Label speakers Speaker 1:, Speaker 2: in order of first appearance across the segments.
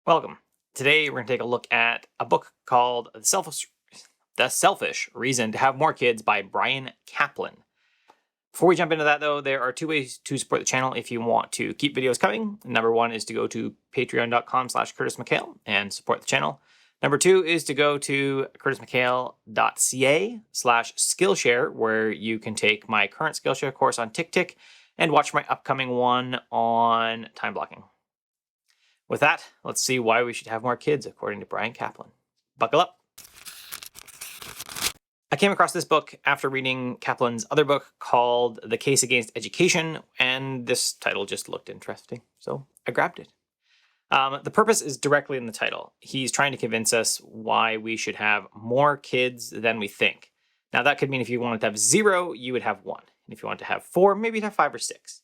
Speaker 1: Welcome. Today we're going to take a look at a book called The Selfish Reason to Have More Kids by Bryan Caplan. Before we jump into that though, there are two ways to support the channel if you want to keep videos coming. Number one is to go to patreon.com/CurtisMcHale and support the channel. Number two is to go to curtismchale.ca/Skillshare, where you can take my current Skillshare course on TickTick and watch my upcoming one on time blocking. With that, let's see why we should have more kids, according to Bryan Caplan. Buckle up. I came across this book after reading Kaplan's other book called The Case Against Education, and this title just looked interesting, so I grabbed it. The purpose is directly in the title. He's trying to convince us why we should have more kids than we think. Now, that could mean if you wanted to have 0, you would have 1. And if you wanted to have 4, maybe you'd have 5 or 6.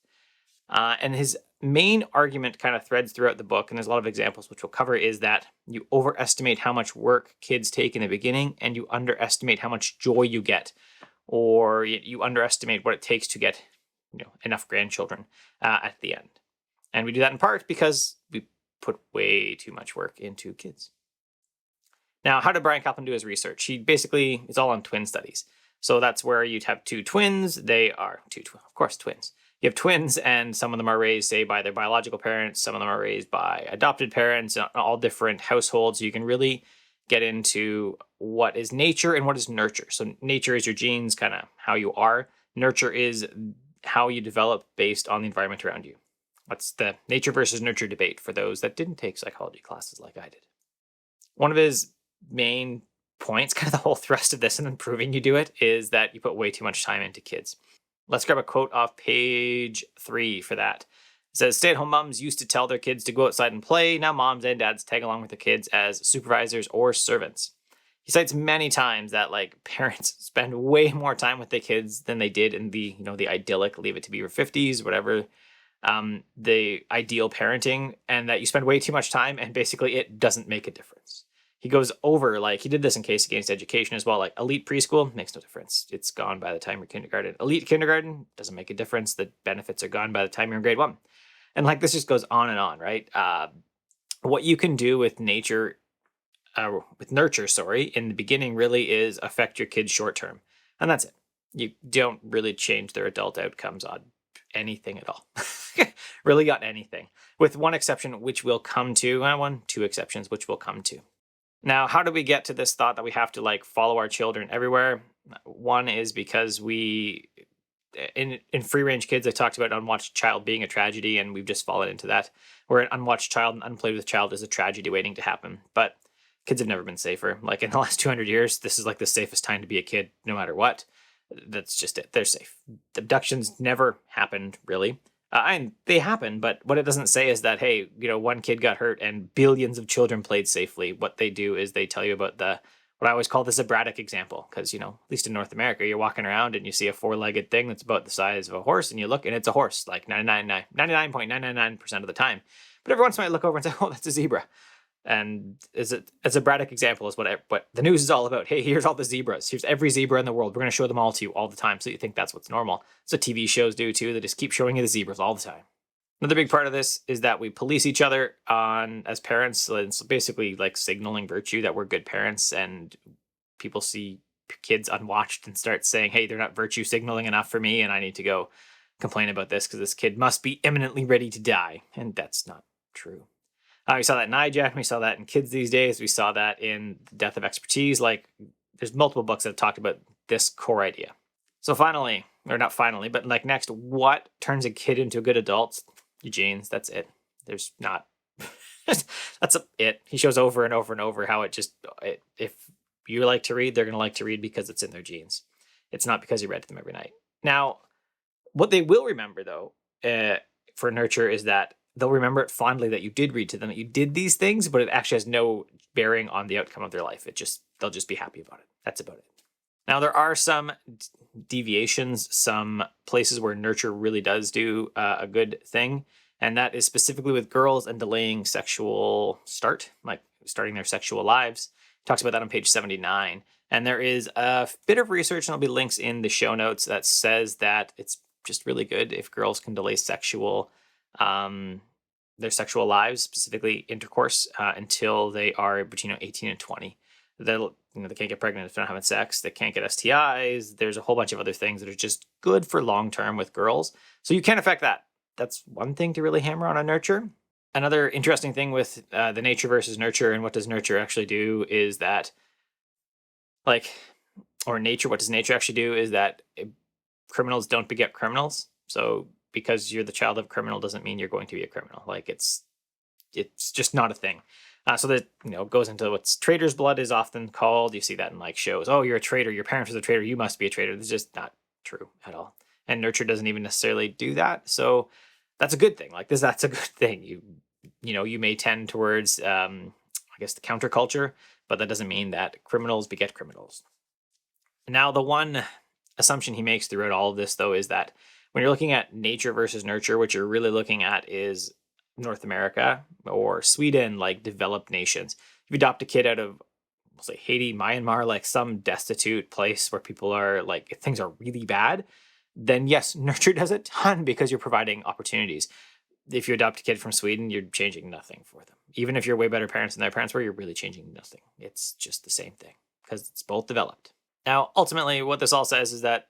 Speaker 1: And his main argument kind of threads throughout the book, and there's a lot of examples which we'll cover, is that you overestimate how much work kids take in the beginning, and you underestimate how much joy you get, or you underestimate what it takes to get enough grandchildren at the end. And we do that in part because we put way too much work into kids. Now, how did Bryan Caplan do his research? It's all on twin studies. So that's where you'd have two twins. They are of course, twins. You have twins, and some of them are raised, say, by their biological parents. Some of them are raised by adopted parents, all different households. You can really get into what is nature and what is nurture. So nature is your genes, kind of how you are. Nurture is how you develop based on the environment around you. What's the nature versus nurture debate for those that didn't take psychology classes like I did? One of his main points, kind of the whole thrust of this and then proving you do it, is that you put way too much time into kids. Let's grab a quote off page 3 for that. It says, "Stay-at-home moms used to tell their kids to go outside and play. Now moms and dads tag along with their kids as supervisors or servants." He cites many times that parents spend way more time with their kids than they did in the idyllic Leave It to Beaver 50s, whatever, the ideal parenting, and that you spend way too much time and basically it doesn't make a difference. He goes over, he did this in Case Against Education as well, elite preschool makes no difference. It's gone by the time you're kindergarten. Elite kindergarten doesn't make a difference. The benefits are gone by the time you're in grade 1. And this just goes on and on, right? What you can do with nurture, in the beginning really is affect your kids short term. And that's it. You don't really change their adult outcomes on anything at all. Really on anything. With one exception, which we'll come to. Two exceptions, which we'll come to. Now, how do we get to this thought that we have to follow our children everywhere? One is because in Free Range Kids, I talked about unwatched child being a tragedy, and we've just fallen into that, where an unwatched child, an unplayed with child is a tragedy waiting to happen. But kids have never been safer. In the last 200 years, this is the safest time to be a kid, no matter what. That's just it. They're safe. Abductions never happened, really. And they happen, but what it doesn't say is that, hey, one kid got hurt and billions of children played safely. What they do is they tell you about what I always call the zebratic example, because, at least in North America, you're walking around and you see a 4-legged thing that's about the size of a horse, and you look and it's a horse, 99.999% of the time. But every once in a while, I look over and say, oh, that's a zebra. And a zebratic example is what the news is all about. Hey, here's all the zebras. Here's every zebra in the world. We're going to show them all to you all the time, so you think that's what's normal. So TV shows do too. They just keep showing you the zebras all the time. Another big part of this is that we police each other as parents. So it's basically signaling virtue that we're good parents, and people see kids unwatched and start saying, hey, they're not virtue signaling enough for me, and I need to go complain about this because this kid must be imminently ready to die. And that's not true. We saw that in iJack. We saw that in kids these days. We saw that in The Death of Expertise. There's multiple books that have talked about this core idea. So finally, or not finally, but next, what turns a kid into a good adult? Your genes. That's it. There's not. That's it. He shows over and over and over how if you like to read, they're going to like to read because it's in their genes. It's not because you read to them every night. Now, what they will remember, though, for nurture is that they'll remember it fondly that you did read to them, that you did these things, but it actually has no bearing on the outcome of their life. They'll just be happy about it. That's about it. Now, there are some deviations, some places where nurture really does do a good thing, and that is specifically with girls and delaying sexual starting their sexual lives. It talks about that on page 79. And there is a bit of research, and there'll be links in the show notes, that says that it's just really good if girls can delay sexual their sexual lives, specifically intercourse, until they are between 18 and 20. They'll, they can't get pregnant if they're not having sex. They can't get STIs. There's a whole bunch of other things that are just good for long term with girls. So you can't affect that. That's one thing to really hammer on nurture. Another interesting thing with the nature versus nurture and what does nurture actually do is that, or nature, what does nature actually do is that criminals don't beget criminals. So because you're the child of a criminal doesn't mean you're going to be a criminal. It's just not a thing. So that goes into what's traitor's blood is often called. You see that in shows. Oh, you're a traitor. Your parents are a traitor. You must be a traitor. It's just not true at all. And nurture doesn't even necessarily do that. So that's a good thing. That's a good thing. You may tend towards I guess the counterculture, but that doesn't mean that criminals beget criminals. Now, the one assumption he makes throughout all of this, though, is that when you're looking at nature versus nurture, what you're really looking at is North America or Sweden, developed nations. If you adopt a kid out of, say, Haiti, Myanmar, some destitute place where people are things are really bad, then yes, nurture does a ton because you're providing opportunities. If you adopt a kid from Sweden, you're changing nothing for them. Even if you're way better parents than their parents were, you're really changing nothing. It's just the same thing because it's both developed. Now, ultimately, what this all says is that,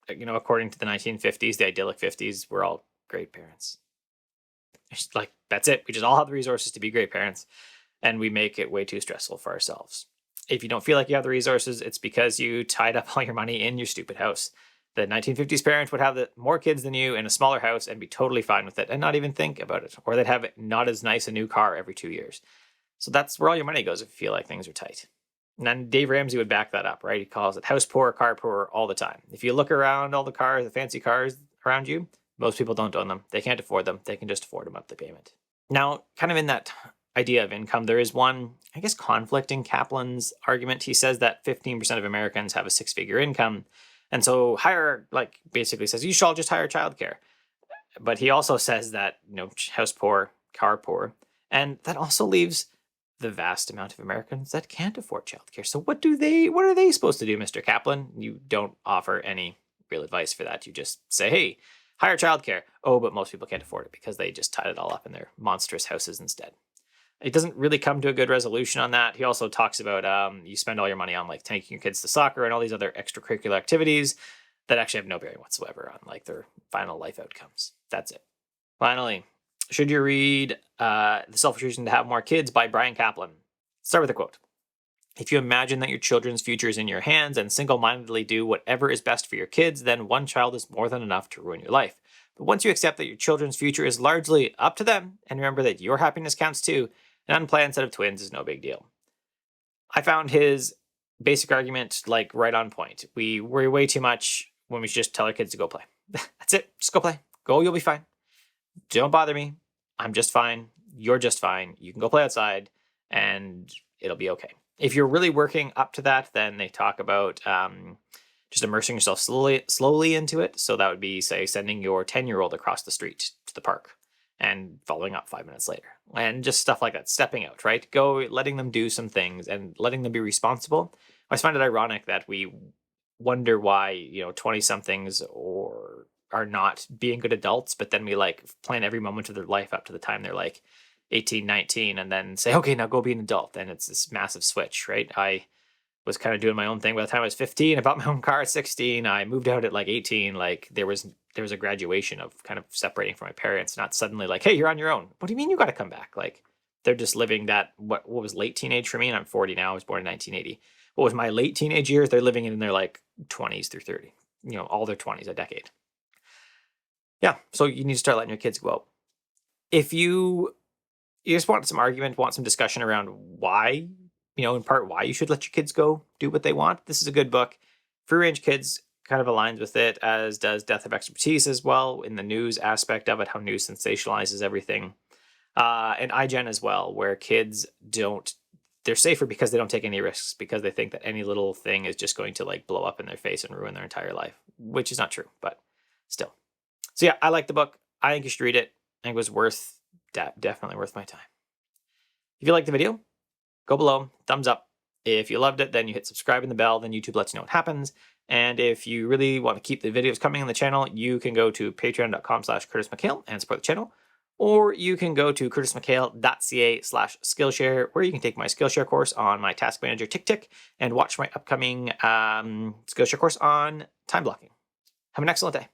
Speaker 1: according to the 1950s, the idyllic 50s, we're all great parents. That's it. We just all have the resources to be great parents, and we make it way too stressful for ourselves. If you don't feel like you have the resources, it's because you tied up all your money in your stupid house. The 1950s parents would have more kids than you in a smaller house and be totally fine with it and not even think about it. Or they'd have not as nice a new car every 2 years. So that's where all your money goes if you feel like things are tight. And then Dave Ramsey would back that up, right? He calls it house poor, car poor all the time. If you look around all the cars, the fancy cars around you, most people don't own them. They can't afford them. They can just afford a monthly payment. Now, kind of in that idea of income, there is one, I guess, conflict in Caplan's argument. He says that 15% of Americans have a six-figure income. And so basically says you should all just hire childcare. But he also says that, house poor, car poor. And that also leaves the vast amount of Americans that can't afford childcare. So what are they supposed to do, Mr. Caplan? You don't offer any real advice for that. You just say, hey, hire childcare. Oh, but most people can't afford it because they just tied it all up in their monstrous houses instead. It doesn't really come to a good resolution on that. He also talks about you spend all your money on taking your kids to soccer and all these other extracurricular activities that actually have no bearing whatsoever on their final life outcomes. That's it. Finally, should you read The Selfish Reason to Have More Kids by Bryan Caplan? Start with a quote. If you imagine that your children's future is in your hands and single-mindedly do whatever is best for your kids, then one child is more than enough to ruin your life. But once you accept that your children's future is largely up to them and remember that your happiness counts too, an unplanned set of twins is no big deal. I found his basic argument right on point. We worry way too much when we should just tell our kids to go play. That's it. Just go play. Go, you'll be fine. Don't bother me. I'm just fine. You're just fine. You can go play outside and it'll be okay. If you're really working up to that, then they talk about just immersing yourself slowly into it. So that would be, say, sending your 10-year-old across the street to the park and following up 5 minutes later. And just stuff like that, stepping out, right? Letting them do some things and letting them be responsible. I always find it ironic that we wonder why, 20-somethings are not being good adults, but then we plan every moment of their life up to the time they're 18, 19, and then say, okay, now go be an adult. And it's this massive switch, right? I was kind of doing my own thing by the time I was 15. I bought my own car at 16. I moved out at 18. There was a graduation of kind of separating from my parents, not suddenly hey, you're on your own. What do you mean you got to come back? They're just living that, what was late teenage for me, and I'm 40 now. I was born in 1980. What was my late teenage years? They're living in their 20s through 30, all their 20s, a decade. Yeah, so you need to start letting your kids go out. If you just want some argument, want some discussion around why, in part why you should let your kids go do what they want, this is a good book. Free Range Kids kind of aligns with it, as does Death of Expertise as well, in the news aspect of it, how news sensationalizes everything. And iGen as well, where kids they're safer because they don't take any risks, because they think that any little thing is just going to blow up in their face and ruin their entire life, which is not true, but still. So yeah, I like the book. I think you should read it. I think it was definitely worth my time. If you liked the video, go below, thumbs up. If you loved it, then you hit subscribe and the bell, then YouTube lets you know what happens. And if you really want to keep the videos coming on the channel, you can go to patreon.com/CurtisMcHale and support the channel. or you can go to curtismchale.ca/Skillshare, where you can take my Skillshare course on my Task Manager tick and watch my upcoming Skillshare course on time blocking. Have an excellent day.